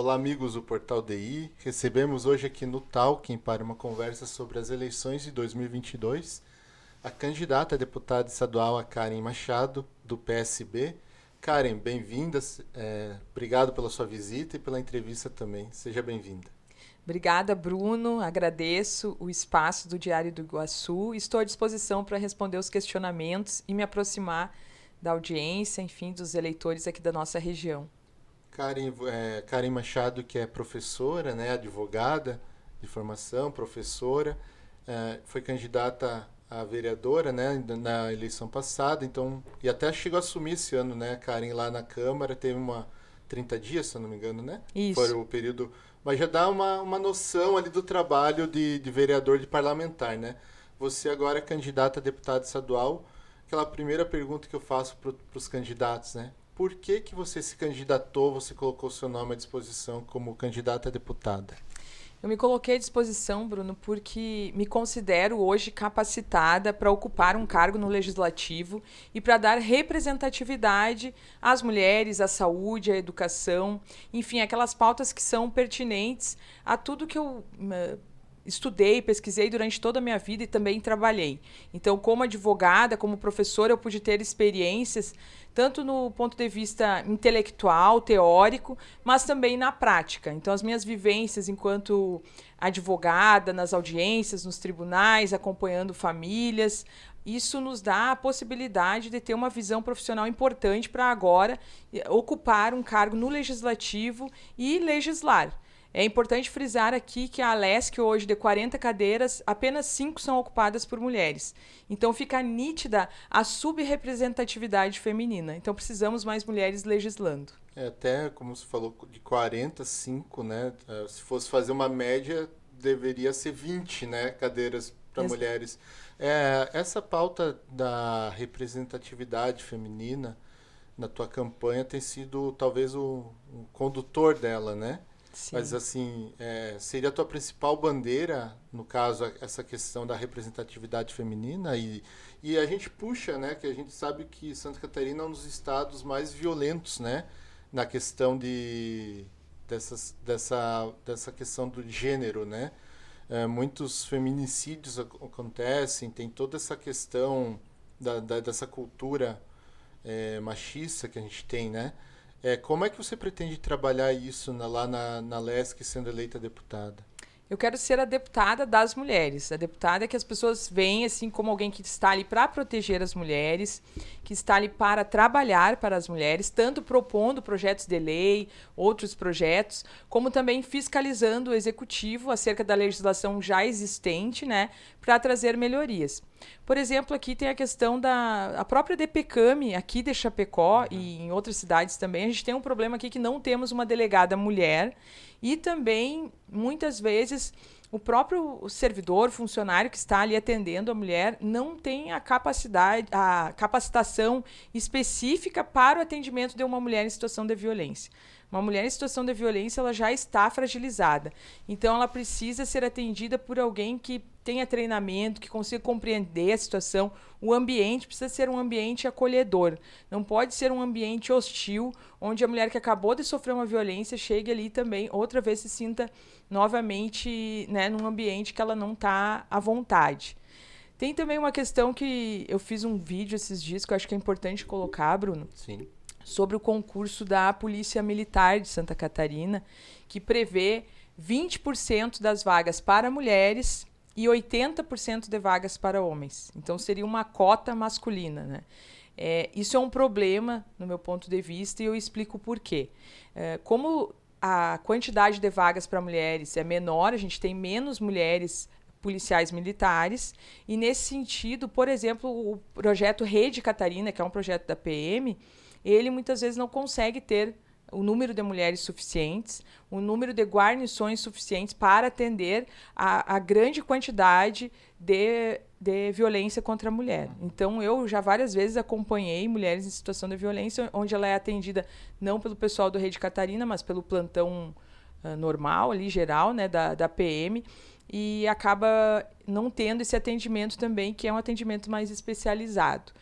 Olá, amigos do Portal DI. Recebemos hoje aqui no Talking para uma conversa sobre as eleições de 2022 a candidata a deputada estadual, a Karen Machado, do PSB. Karen, bem-vinda. Obrigado pela sua visita e pela entrevista também. Seja bem-vinda. Obrigada, Bruno. Agradeço o espaço do Diário do Iguaçu. Estou à disposição para responder os questionamentos e me aproximar da audiência, enfim, dos eleitores aqui da nossa região. Karen Machado, que é professora, né, advogada de formação, professora, foi candidata a vereadora, né, na eleição passada, então, e até chegou a assumir esse ano, né, Karen, lá na Câmara, teve 30 dias, se eu não me engano, né? Isso. Foi o período, mas já dá uma noção ali do trabalho de vereador, de parlamentar, né? Você agora é candidata a deputada estadual, aquela primeira pergunta que eu faço para os candidatos, né? Por que você se candidatou, você colocou seu nome à disposição como candidata a deputada? Eu me coloquei à disposição, Bruno, porque me considero hoje capacitada para ocupar um cargo no Legislativo e para dar representatividade às mulheres, à saúde, à educação, enfim, aquelas pautas que são pertinentes a tudo que eu estudei, pesquisei durante toda a minha vida e também trabalhei. Então, como advogada, como professora, eu pude ter experiências tanto no ponto de vista intelectual, teórico, mas também na prática. Então, as minhas vivências enquanto advogada, nas audiências, nos tribunais, acompanhando famílias, isso nos dá a possibilidade de ter uma visão profissional importante para agora ocupar um cargo no Legislativo e legislar. É importante frisar aqui que a Alesc, hoje, de 40 cadeiras, apenas 5 são ocupadas por mulheres. Então, fica nítida a subrepresentatividade feminina. Então, precisamos mais mulheres legislando. Até, como você falou, de 45, né? Se fosse fazer uma média, deveria ser 20, né, cadeiras para mulheres. Essa pauta da representatividade feminina na tua campanha tem sido, talvez, o condutor dela, né? Sim. Mas, assim, seria a tua principal bandeira, no caso, essa questão da representatividade feminina? E a gente puxa, né, que a gente sabe que Santa Catarina é um dos estados mais violentos, né, na questão dessa questão do gênero, né? Muitos feminicídios acontecem, tem toda essa questão dessa cultura machista que a gente tem, né? Como é que você pretende trabalhar isso lá na Alesc, sendo eleita deputada? Eu quero ser a deputada das mulheres, a deputada que as pessoas veem assim como alguém que está ali para proteger as mulheres, que está ali para trabalhar para as mulheres, tanto propondo projetos de lei, outros projetos, como também fiscalizando o executivo acerca da legislação já existente, né, para trazer melhorias. Por exemplo, aqui tem a questão da própria DPCAM, aqui de Chapecó e em outras cidades também. A gente tem um problema aqui que não temos uma delegada mulher e também, muitas vezes, o próprio servidor, funcionário que está ali atendendo a mulher não tem a capacitação específica para o atendimento de uma mulher em situação de violência. Uma mulher em situação de violência, ela já está fragilizada. Então, ela precisa ser atendida por alguém que tenha treinamento, que consiga compreender a situação. O ambiente precisa ser um ambiente acolhedor. Não pode ser um ambiente hostil, onde a mulher que acabou de sofrer uma violência chegue ali também, outra vez se sinta novamente, né, num ambiente que ela não está à vontade. Tem também uma questão que eu fiz um vídeo esses dias, que eu acho que é importante colocar, Bruno. Sim. Sobre o concurso da Polícia Militar de Santa Catarina, que prevê 20% das vagas para mulheres e 80% de vagas para homens. Então, seria uma cota masculina, né? Isso é um problema, no meu ponto de vista, e eu explico por quê. Como a quantidade de vagas para mulheres é menor, a gente tem menos mulheres policiais militares, e nesse sentido, por exemplo, o projeto Rede Catarina, que é um projeto da PM, ele muitas vezes não consegue ter o número de mulheres suficientes, o número de guarnições suficientes para atender a grande quantidade de violência contra a mulher. Então, eu já várias vezes acompanhei mulheres em situação de violência, onde ela é atendida não pelo pessoal do Rede Catarina, mas pelo plantão normal, ali, geral, né, da PM, e acaba não tendo esse atendimento também, que é um atendimento mais especializado.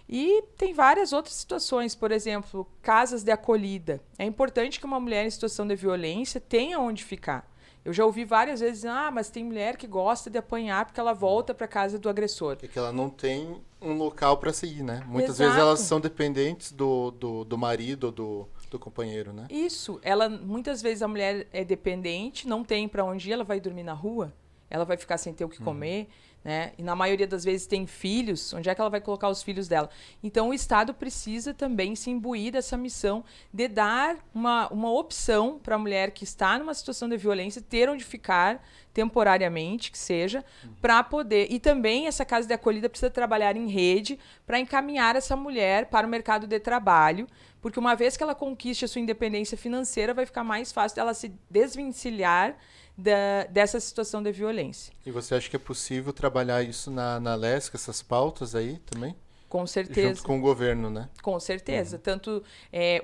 E tem várias outras situações, por exemplo, casas de acolhida. É importante que uma mulher em situação de violência tenha onde ficar. Eu já ouvi várias vezes, mas tem mulher que gosta de apanhar porque ela volta para casa do agressor. É que ela não tem um local para seguir, né? Muitas Exato. vezes elas são dependentes do marido ou do companheiro, né? Isso. Muitas vezes a mulher é dependente, não tem para onde ir, ela vai dormir na rua, ela vai ficar sem ter o que comer, né? E na maioria das vezes tem filhos, onde é que ela vai colocar os filhos dela? Então o Estado precisa também se imbuir dessa missão de dar uma opção para a mulher que está numa situação de violência ter onde ficar temporariamente, que seja, para poder... E também essa casa de acolhida precisa trabalhar em rede para encaminhar essa mulher para o mercado de trabalho, porque uma vez que ela conquiste a sua independência financeira, vai ficar mais fácil dela se desvencilhar dessa situação de violência. E você acha que é possível trabalhar isso na LESC, essas pautas aí também? Com certeza. Junto com o governo, né? Com certeza. Tanto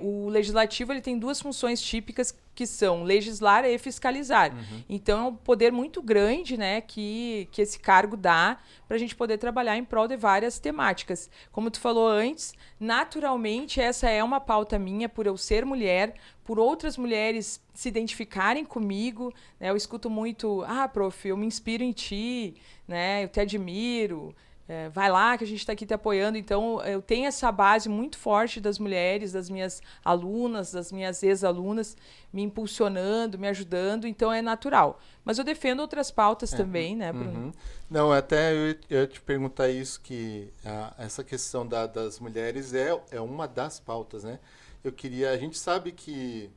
o legislativo ele tem duas funções típicas que são legislar e fiscalizar. Então é um poder muito grande, né, que esse cargo dá para a gente poder trabalhar em prol de várias temáticas. Como tu falou antes, naturalmente essa é uma pauta minha por eu ser mulher, por outras mulheres se identificarem comigo, né? Eu escuto muito, prof, eu me inspiro em ti, né? Eu te admiro. Vai lá que a gente está aqui te apoiando. Então, eu tenho essa base muito forte das mulheres, das minhas alunas, das minhas ex-alunas, me impulsionando, me ajudando. Então, é natural. Mas eu defendo outras pautas também, né, Bruno? Não, até eu ia te perguntar isso, que essa questão das mulheres é uma das pautas, né? A gente sabe que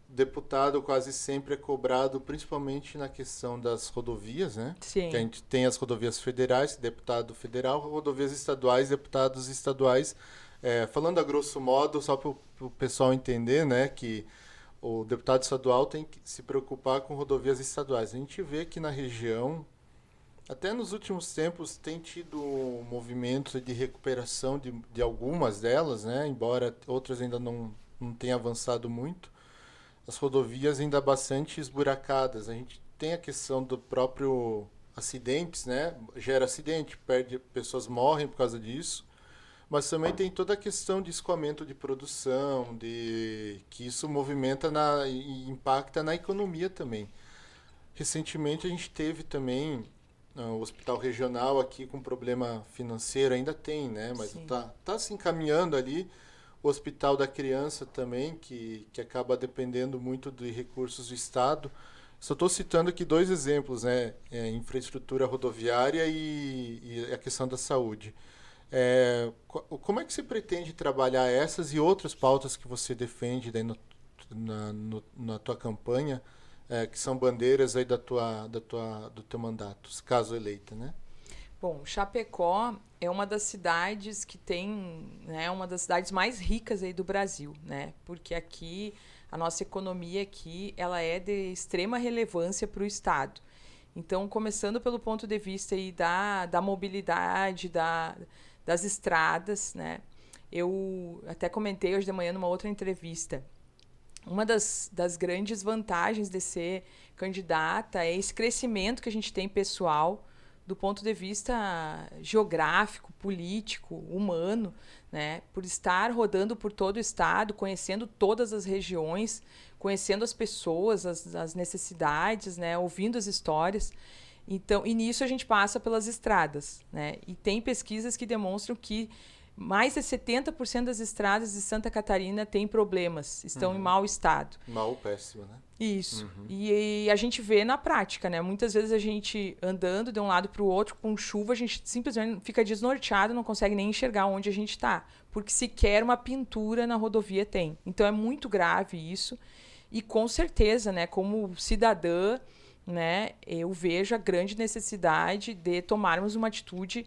deputado quase sempre é cobrado, principalmente na questão das rodovias, né? Sim. Que a gente tem as rodovias federais, deputado federal, rodovias estaduais, deputados estaduais. Falando a grosso modo, só para o pessoal entender, né, que o deputado estadual tem que se preocupar com rodovias estaduais. A gente vê que na região, até nos últimos tempos, tem tido movimentos de recuperação de algumas delas, né? Embora outras ainda não tenham avançado muito. As rodovias ainda bastante esburacadas. A gente tem a questão do próprio acidentes, né? Gera acidente, pessoas morrem por causa disso. Mas também tem toda a questão de escoamento de produção, que isso movimenta e impacta na economia também. Recentemente a gente teve também o hospital regional aqui com problema financeiro, ainda tem, né? Mas tá se encaminhando ali. O Hospital da Criança também, que acaba dependendo muito de recursos do Estado. Só estou citando aqui 2 exemplos, né? Infraestrutura rodoviária e a questão da saúde. Como é que você pretende trabalhar essas e outras pautas que você defende daí na tua campanha, que são bandeiras aí do teu mandato, caso eleita, né? Bom, Chapecó é uma das cidades que tem, né, uma das cidades mais ricas aí do Brasil, né? Porque aqui, a nossa economia aqui, ela é de extrema relevância para o Estado. Então, começando pelo ponto de vista aí da mobilidade, das estradas, né? Eu até comentei hoje de manhã numa outra entrevista. Uma das grandes vantagens de ser candidata é esse crescimento que a gente tem pessoal, do ponto de vista geográfico, político, humano, né? Por estar rodando por todo o estado, conhecendo todas as regiões, conhecendo as pessoas, as necessidades, né? Ouvindo as histórias. Então, e nisso a gente passa pelas estradas, né? E tem pesquisas que demonstram que mais de 70% das estradas de Santa Catarina têm problemas, estão em mau estado. Mau ou péssimo, né? Isso. E a gente vê na prática, né? Muitas vezes a gente andando de um lado para o outro, com chuva, a gente simplesmente fica desnorteado, não consegue nem enxergar onde a gente está, porque sequer uma pintura na rodovia tem. Então é muito grave isso. E com certeza, né, como cidadã, né, eu vejo a grande necessidade de tomarmos uma atitude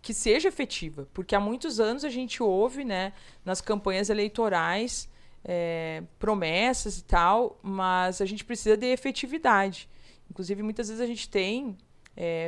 que seja efetiva, porque há muitos anos a gente ouve, né, nas campanhas eleitorais, promessas e tal, mas a gente precisa de efetividade. Inclusive, muitas vezes a gente tem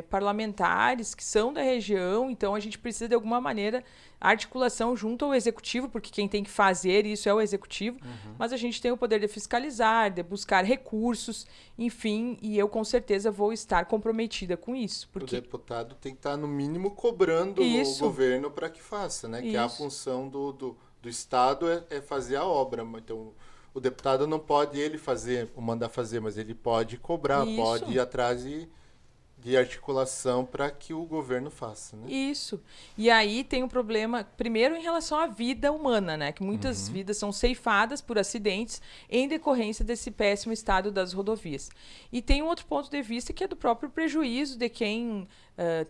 parlamentares que são da região, então a gente precisa de alguma maneira articulação junto ao executivo, porque quem tem que fazer isso é o executivo, mas a gente tem o poder de fiscalizar, de buscar recursos, enfim, e eu com certeza vou estar comprometida com isso. Porque o deputado tem que estar, no mínimo, cobrando o governo para que faça, né? Que a função do Estado é fazer a obra. Então, o deputado não pode ele fazer, ou mandar fazer, mas ele pode cobrar, pode ir atrás de articulação para que o governo faça, né? Isso. E aí tem um problema, primeiro, em relação à vida humana, né? Que muitas vidas são ceifadas por acidentes em decorrência desse péssimo estado das rodovias. E tem um outro ponto de vista que é do próprio prejuízo de quem...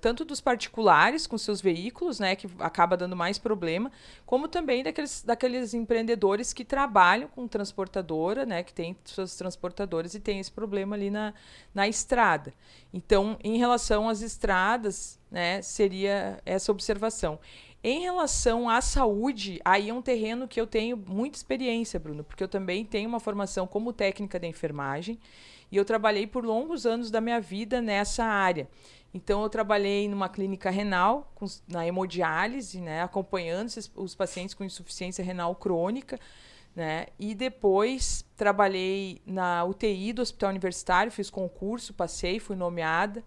tanto dos particulares com seus veículos, né, que acaba dando mais problema, como também daqueles empreendedores que trabalham com transportadora, né, que tem suas transportadoras e tem esse problema ali na estrada. Então, em relação às estradas, né, seria essa observação. Em relação à saúde, aí é um terreno que eu tenho muita experiência, Bruno, porque eu também tenho uma formação como técnica de enfermagem e eu trabalhei por longos anos da minha vida nessa área. Então, eu trabalhei numa clínica renal, na hemodiálise, né, acompanhando os pacientes com insuficiência renal crônica, né, e depois trabalhei na UTI do Hospital Universitário, fiz concurso, passei, fui nomeada.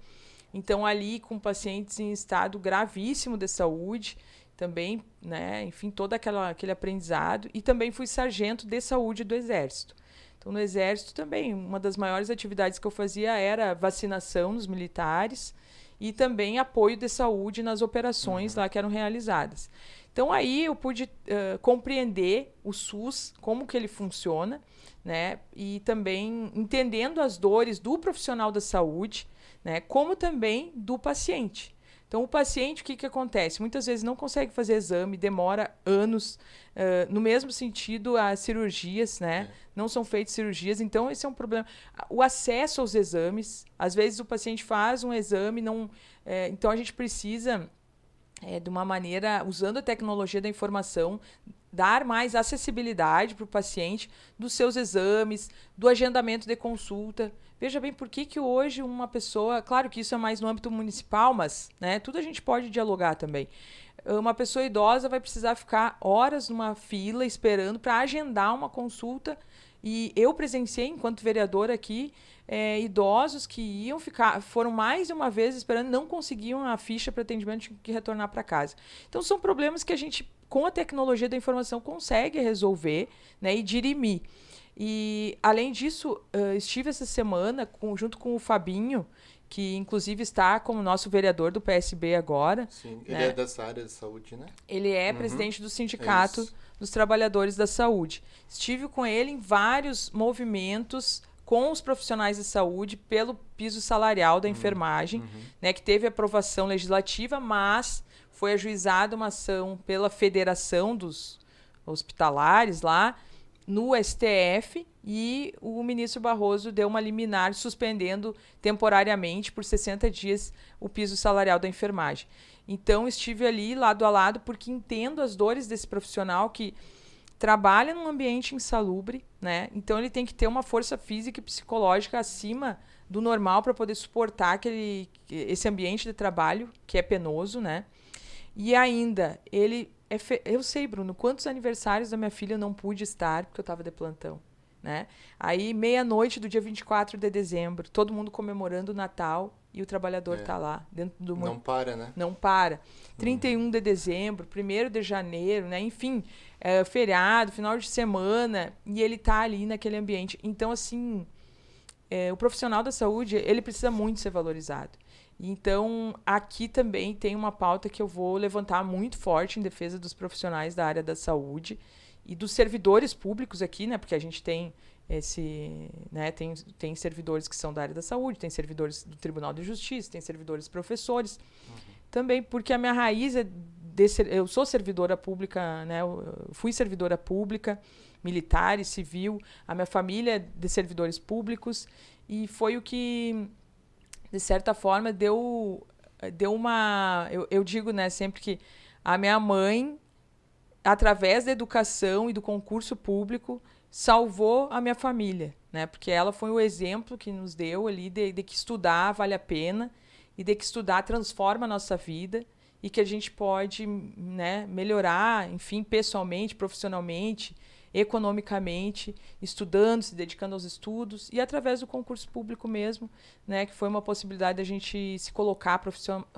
Então, ali com pacientes em estado gravíssimo de saúde, também, né, enfim, todo aquele aprendizado. E também fui sargento de saúde do Exército. Então, no Exército também, uma das maiores atividades que eu fazia era vacinação nos militares e também apoio de saúde nas operações lá que eram realizadas. Então, aí eu pude compreender o SUS, como que ele funciona, né? E também entendendo as dores do profissional da saúde, né? Como também do paciente. Então, o paciente, o que acontece? Muitas vezes não consegue fazer exame, demora anos. No mesmo sentido, as cirurgias, né? Não são feitas cirurgias, então esse é um problema. O acesso aos exames, às vezes o paciente faz um exame, então a gente precisa, de uma maneira, usando a tecnologia da informação, dar mais acessibilidade para o paciente dos seus exames, do agendamento de consulta. Veja bem, por que hoje uma pessoa... Claro que isso é mais no âmbito municipal, mas, né, tudo a gente pode dialogar também. Uma pessoa idosa vai precisar ficar horas numa fila esperando para agendar uma consulta. E eu presenciei, enquanto vereadora aqui, idosos que foram mais de uma vez esperando, não conseguiam a ficha para atendimento, tinham que retornar para casa. Então, são problemas que a gente, com a tecnologia da informação, consegue resolver, né, e dirimir. E, além disso, estive essa semana junto com o Fabinho, que inclusive está como nosso vereador do PSB agora. Sim, ele é dessa área de saúde, né? Ele é presidente do Sindicato dos Trabalhadores da Saúde. Estive com ele em vários movimentos com os profissionais de saúde pelo piso salarial da enfermagem, né, que teve aprovação legislativa, mas foi ajuizada uma ação pela Federação dos Hospitalares lá, no STF, e o ministro Barroso deu uma liminar suspendendo temporariamente por 60 dias o piso salarial da enfermagem. Então, estive ali lado a lado porque entendo as dores desse profissional que trabalha num ambiente insalubre, né? Então, ele tem que ter uma força física e psicológica acima do normal para poder suportar esse ambiente de trabalho, que é penoso, né? E ainda, eu sei, Bruno, quantos aniversários da minha filha eu não pude estar porque eu estava de plantão, né? Aí, meia-noite do dia 24 de dezembro, todo mundo comemorando o Natal e o trabalhador está lá, dentro do... Não para, né? Não para. 31 de dezembro, 1º de janeiro, né? Enfim, feriado, final de semana, e ele está ali naquele ambiente. Então, assim, o profissional da saúde, ele precisa muito ser valorizado. Então, aqui também tem uma pauta que eu vou levantar muito forte em defesa dos profissionais da área da saúde e dos servidores públicos aqui, né? Porque a gente tem tem servidores que são da área da saúde, tem servidores do Tribunal de Justiça, tem servidores professores. Também porque a minha raiz eu sou servidora pública, né? Eu fui servidora pública, militar e civil, a minha família é de servidores públicos, e foi o que, de certa forma, deu uma... Eu digo, né, sempre que a minha mãe, através da educação e do concurso público, salvou a minha família, né? Porque ela foi o exemplo que nos deu ali de que estudar vale a pena e de que estudar transforma a nossa vida e que a gente pode, né, melhorar, enfim, pessoalmente, profissionalmente, economicamente, estudando, se dedicando aos estudos e através do concurso público mesmo, né, que foi uma possibilidade da gente se colocar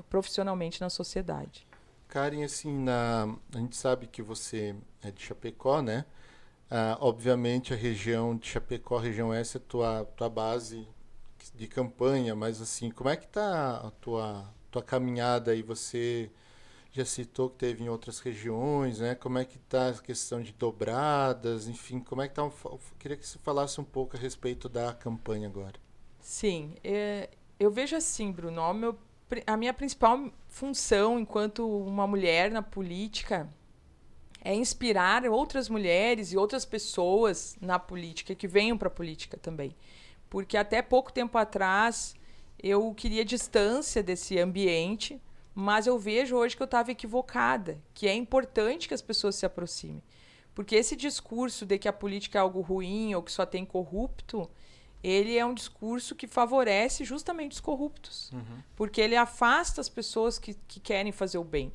profissionalmente na sociedade. Karen, assim, a gente sabe que você é de Chapecó, né? Obviamente a região de Chapecó, região oeste, é tua base de campanha, mas assim, como é que tá a tua caminhada aí? Você já citou que teve em outras regiões, né? Como é que tá a questão de dobradas, enfim, como é que tá? Queria que você falasse um pouco a respeito da campanha agora. Sim, eu vejo assim, Bruno, a minha principal função enquanto uma mulher na política é inspirar outras mulheres e outras pessoas na política que venham para a política também. Porque até pouco tempo atrás eu queria distância desse ambiente, mas eu vejo hoje que eu estava equivocada, que é importante que as pessoas se aproximem. Porque esse discurso de que a política é algo ruim ou que só tem corrupto, ele é um discurso que favorece justamente os corruptos. Porque ele afasta as pessoas que querem fazer o bem.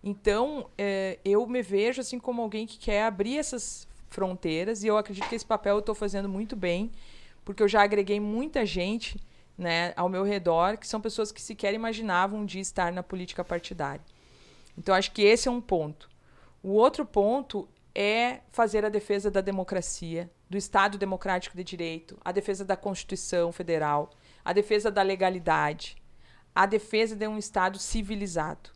Então, eu me vejo assim como alguém que quer abrir essas fronteiras e eu acredito que esse papel eu estou fazendo muito bem, porque eu já agreguei muita gente, né, ao meu redor, que são pessoas que sequer imaginavam um dia estar na política partidária. Então, acho que esse é um ponto. O outro ponto é fazer a defesa da democracia, do Estado democrático de direito, a defesa da Constituição Federal, a defesa da legalidade, a defesa de um Estado civilizado.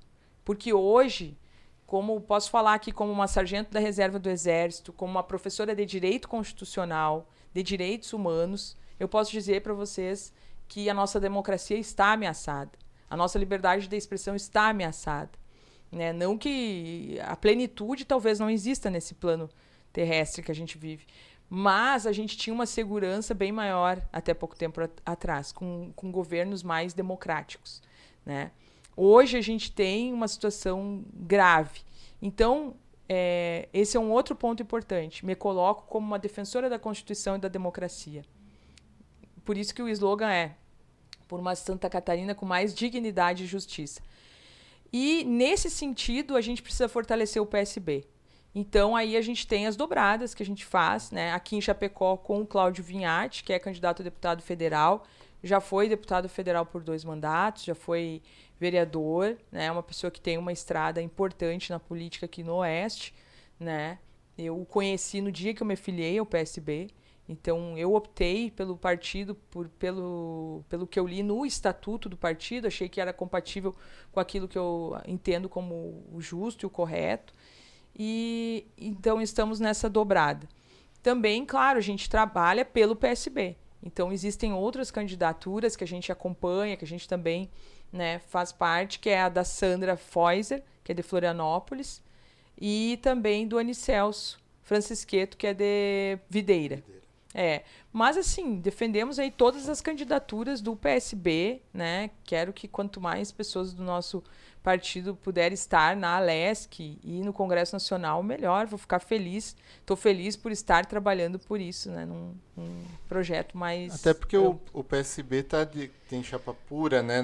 Porque hoje, como posso falar aqui como uma sargento da reserva do Exército, como uma professora de direito constitucional, de direitos humanos, eu posso dizer para vocês que a nossa democracia está ameaçada. A nossa liberdade de expressão está ameaçada. Né? Não que a plenitude talvez não exista nesse plano terrestre que a gente vive, mas a gente tinha uma segurança bem maior até pouco tempo atrás, com governos mais democráticos. Né? Hoje a gente tem uma situação grave. Então, esse é um outro ponto importante. Me coloco como uma defensora da Constituição e da democracia. Por isso que o slogan é por uma Santa Catarina com mais dignidade e justiça. E, nesse sentido, a gente precisa fortalecer o PSB. Então, aí a gente tem as dobradas que a gente faz, né? Aqui em Chapecó com o Cláudio Vinhati, que é candidato a deputado federal, já foi deputado federal por 2 mandatos, já foi vereador, né? Uma pessoa que tem uma estrada importante na política aqui no Oeste, né? Eu o conheci no dia que eu me filiei ao PSB, então eu optei pelo partido, pelo que eu li no estatuto do partido, achei que era compatível com aquilo que eu entendo como o justo e o correto, e então estamos nessa dobrada. Também, claro, a gente trabalha pelo PSB, então existem outras candidaturas que a gente acompanha, que a gente também, né, faz parte, que é a da Sandra Feuser, que é de Florianópolis, e também do Anicelso Francisqueto, que é de Videira. Mas assim, defendemos aí todas as candidaturas do PSB, né? Quero que quanto mais pessoas do nosso partido puder estar na Alesc e no Congresso Nacional, melhor. Vou ficar feliz. Estou feliz por estar trabalhando por isso, né? Num projeto mais... Até porque o PSB tem chapa pura, né?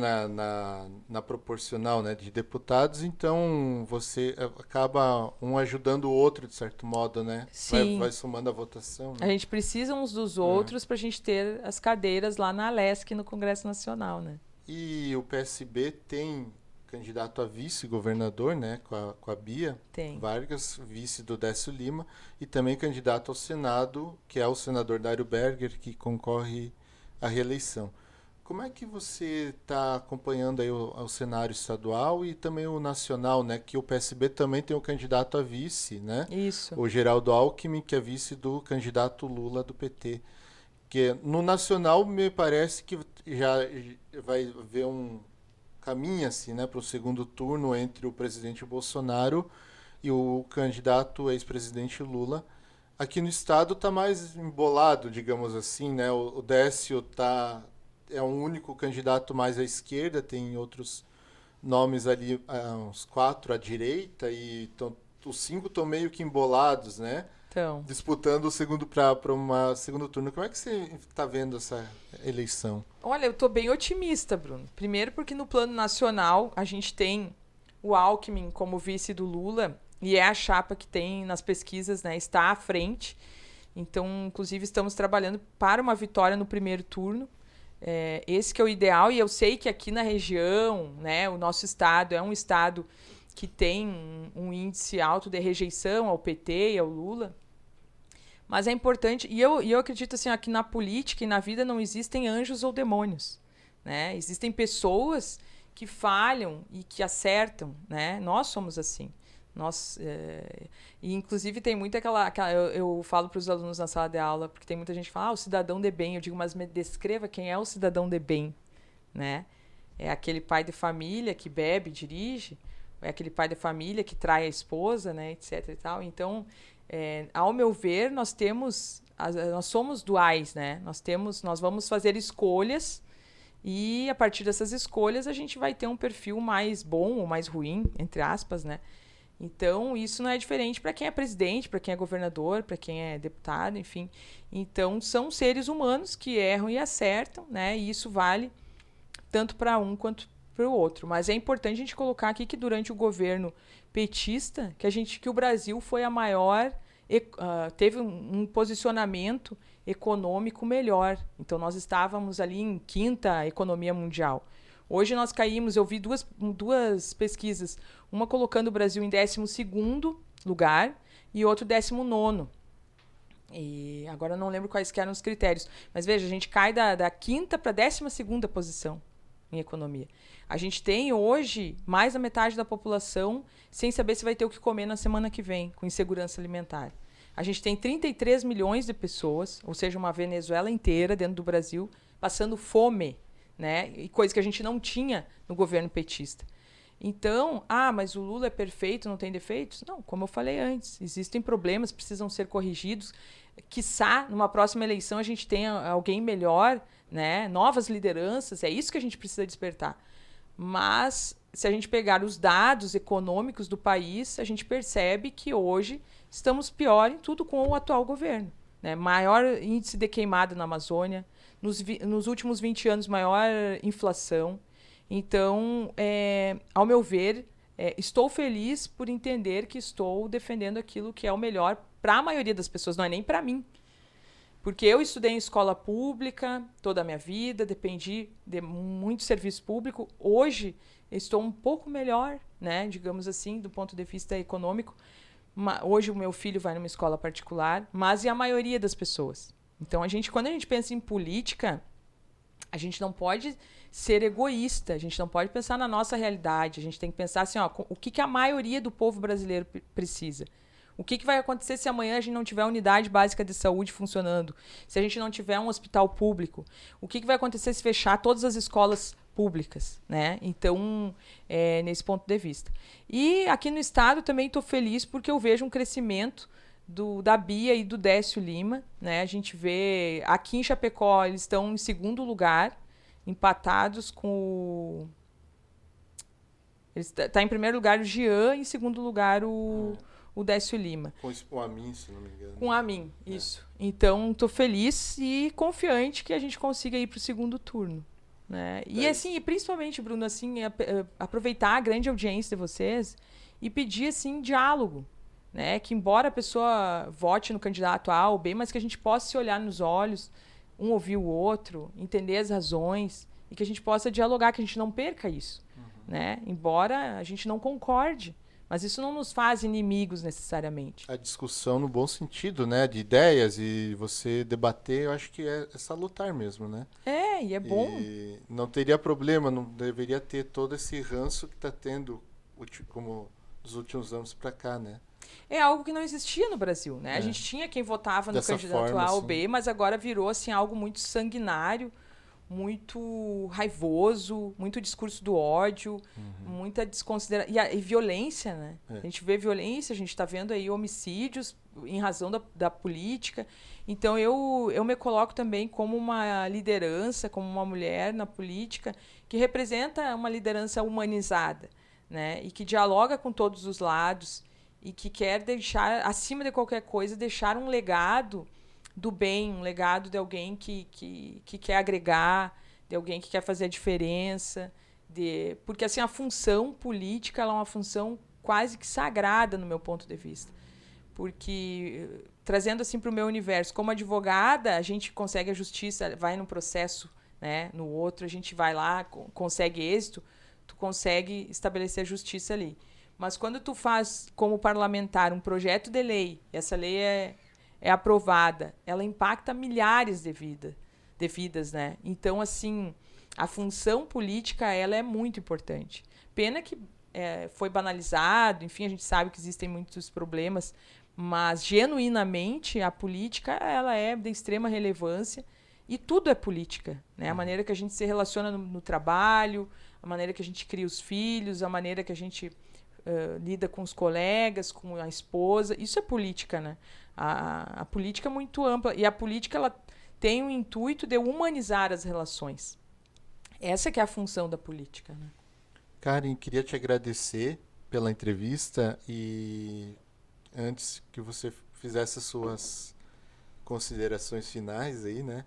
Na proporcional, né? De deputados, então você acaba um ajudando o outro, de certo modo, né? Sim. Vai somando a votação. Né? A gente precisa uns dos outros para a gente ter as cadeiras lá na Alesc, no Congresso Nacional, né? E o PSB tem candidato a vice-governador, né, com a Bia Vargas, vice do Décio Lima, e também candidato ao Senado, que é o senador Dário Berger, que concorre à reeleição. Como é que você está acompanhando aí o cenário estadual e também o nacional, né, que o PSB também tem um candidato a vice, né? Isso. O Geraldo Alckmin, que é vice do candidato Lula do PT. Que no nacional me parece que já vai haver caminha-se, né, para o segundo turno entre o presidente Bolsonaro e o candidato ex-presidente Lula. Aqui no estado está mais embolado, digamos assim, né? O Décio é um único candidato mais à esquerda, tem outros nomes ali, uns 4 à direita, e os 5 estão meio que embolados, né? Então, disputando o segundo para uma segundo turno. Como é que você está vendo essa eleição? olha, eu estou bem otimista, Bruno. Primeiro porque no plano nacional a gente tem o Alckmin como vice do Lula e é a chapa que tem nas pesquisas, né, está à frente. Então, inclusive, estamos trabalhando para uma vitória no primeiro turno. Esse que é o ideal, e eu sei que aqui na região, né, o nosso estado é um estado que tem um índice alto de rejeição ao PT e ao Lula. Mas é importante, e eu acredito assim, que na política e na vida não existem anjos ou demônios, né? Existem pessoas que falham e que acertam, né? Nós somos assim. E inclusive tem muito eu falo para os alunos na sala de aula, porque tem muita gente que fala, o cidadão de bem. Eu digo, mas me descreva quem é o cidadão de bem, né? É aquele pai de família que bebe, dirige, é aquele pai de família que trai a esposa, né, etc e tal. Então, ao meu ver, nós somos duais, né? Nós vamos fazer escolhas e a partir dessas escolhas a gente vai ter um perfil mais bom ou mais ruim, entre aspas, né? Então, isso não é diferente para quem é presidente, para quem é governador, para quem é deputado, enfim. Então, são seres humanos que erram e acertam, né? E isso vale tanto para um quanto para o outro. Mas é importante a gente colocar aqui que durante o governo petista, que o Brasil foi a maior, teve um posicionamento econômico melhor. Então, nós estávamos ali em 5ª economia mundial. Hoje nós caímos, eu vi duas pesquisas, uma colocando o Brasil em 12º lugar e outro 19º. E agora eu não lembro quais que eram os critérios. Mas veja, a gente cai da 5ª para a 12ª posição em economia. A gente tem hoje mais da metade da população sem saber se vai ter o que comer na semana que vem, com insegurança alimentar. A gente tem 33 milhões de pessoas, ou seja, uma Venezuela inteira dentro do Brasil, passando fome, né? E coisa que a gente não tinha no governo petista. Então, mas o Lula é perfeito, não tem defeitos? Não, como eu falei antes, existem problemas, precisam ser corrigidos. Quiçá, numa próxima eleição, a gente tenha alguém melhor, né? Novas lideranças, é isso que a gente precisa despertar. Mas, se a gente pegar os dados econômicos do país, a gente percebe que hoje estamos pior em tudo com o atual governo, né? Maior índice de queimada na Amazônia, nos últimos 20 anos, maior inflação. Então, ao meu ver, estou feliz por entender que estou defendendo aquilo que é o melhor para a maioria das pessoas, não é nem para mim. Porque eu estudei em escola pública toda a minha vida, dependi de muito serviço público. Hoje, estou um pouco melhor, né, digamos assim, do ponto de vista econômico. Hoje, o meu filho vai numa escola particular, mas e a maioria das pessoas? Então, quando a gente pensa em política, a gente não pode ser egoísta, a gente não pode pensar na nossa realidade, a gente tem que pensar assim, o que a maioria do povo brasileiro precisa? O que vai acontecer se amanhã a gente não tiver unidade básica de saúde funcionando? Se a gente não tiver um hospital público? O que vai acontecer se fechar todas as escolas públicas, né? Então, nesse ponto de vista. E aqui no estado também estou feliz porque eu vejo um crescimento da Bia e do Décio Lima, né? A gente vê aqui em Chapecó, eles estão em 2º lugar, empatados com Está em primeiro lugar o Jean, em 2º lugar o Décio Lima. Com o Amin, se não me engano. Com o Amin, isso. Então, estou feliz e confiante que a gente consiga ir para o 2º turno, né? E assim, principalmente, Bruno, assim, aproveitar a grande audiência de vocês e pedir assim diálogo, né? Que embora a pessoa vote no candidato A ou B, mas que a gente possa se olhar nos olhos, um ouvir o outro, entender as razões e que a gente possa dialogar, que a gente não perca isso, né? Embora a gente não concorde, mas isso não nos faz inimigos necessariamente. A discussão no bom sentido, né? De ideias e você debater, eu acho que é salutar mesmo, né? E é bom. E não teria problema, não deveria ter todo esse ranço que está tendo como dos últimos anos para cá, né? É algo que não existia no Brasil, né? A gente tinha quem votava no candidato A ou B, mas agora virou assim algo muito sanguinário, muito raivoso, muito discurso do ódio, muita desconsideração e violência, né? A gente vê violência, a gente está vendo aí homicídios em razão da política. Então eu me coloco também como uma liderança, como uma mulher na política que representa uma liderança humanizada, né? E que dialoga com todos os lados e que quer deixar, acima de qualquer coisa, deixar um legado do bem, um legado de alguém que quer agregar, de alguém que quer fazer a diferença. Porque assim, a função política ela é uma função quase que sagrada no meu ponto de vista. Porque, trazendo assim para o meu universo, como advogada, a gente consegue a justiça, vai num processo, né, no outro, a gente vai lá, consegue êxito, tu consegue estabelecer a justiça ali. Mas quando tu faz, como parlamentar, um projeto de lei, essa lei é aprovada, ela impacta milhares de vidas, né? Então, assim, a função política, ela é muito importante. Pena que foi banalizado, enfim, a gente sabe que existem muitos problemas, mas, genuinamente, a política, ela é de extrema relevância e tudo é política, né? A maneira que a gente se relaciona no trabalho, a maneira que a gente cria os filhos, a maneira que a gente lida com os colegas, com a esposa, isso é política, né? A política é muito ampla e a política ela tem o intuito de humanizar as relações. Essa que é a função da política, né? Karen, queria te agradecer pela entrevista e antes que você fizesse as suas considerações finais aí, né?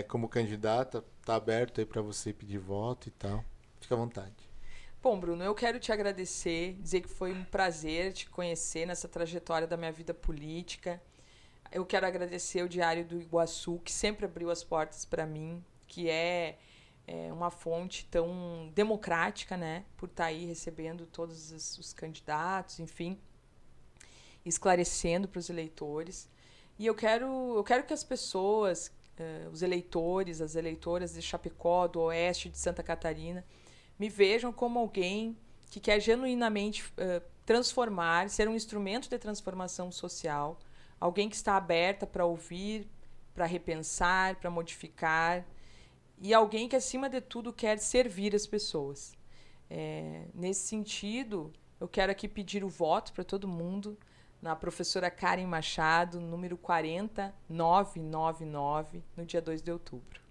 Como candidata, tá aberto aí para você pedir voto e tal. Fica à vontade. Bom, Bruno, eu quero te agradecer, dizer que foi um prazer te conhecer nessa trajetória da minha vida política. Eu quero agradecer o Diário do Iguaçu, que sempre abriu as portas para mim, que é uma fonte tão democrática, né? Por estar aí recebendo todos os candidatos, enfim, esclarecendo para os eleitores. E eu quero que as pessoas, os eleitores, as eleitoras de Chapecó, do Oeste, de Santa Catarina, me vejam como alguém que quer genuinamente transformar, ser um instrumento de transformação social, alguém que está aberta para ouvir, para repensar, para modificar, e alguém que, acima de tudo, quer servir as pessoas. Nesse sentido, eu quero aqui pedir o voto para todo mundo na professora Karen Machado, número 40999, no dia 2 de outubro.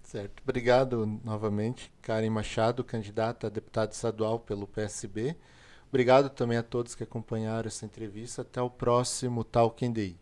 Certo. Obrigado novamente, Karen Machado, candidata a deputada estadual pelo PSB. Obrigado também a todos que acompanharam essa entrevista. Até o próximo Talk in the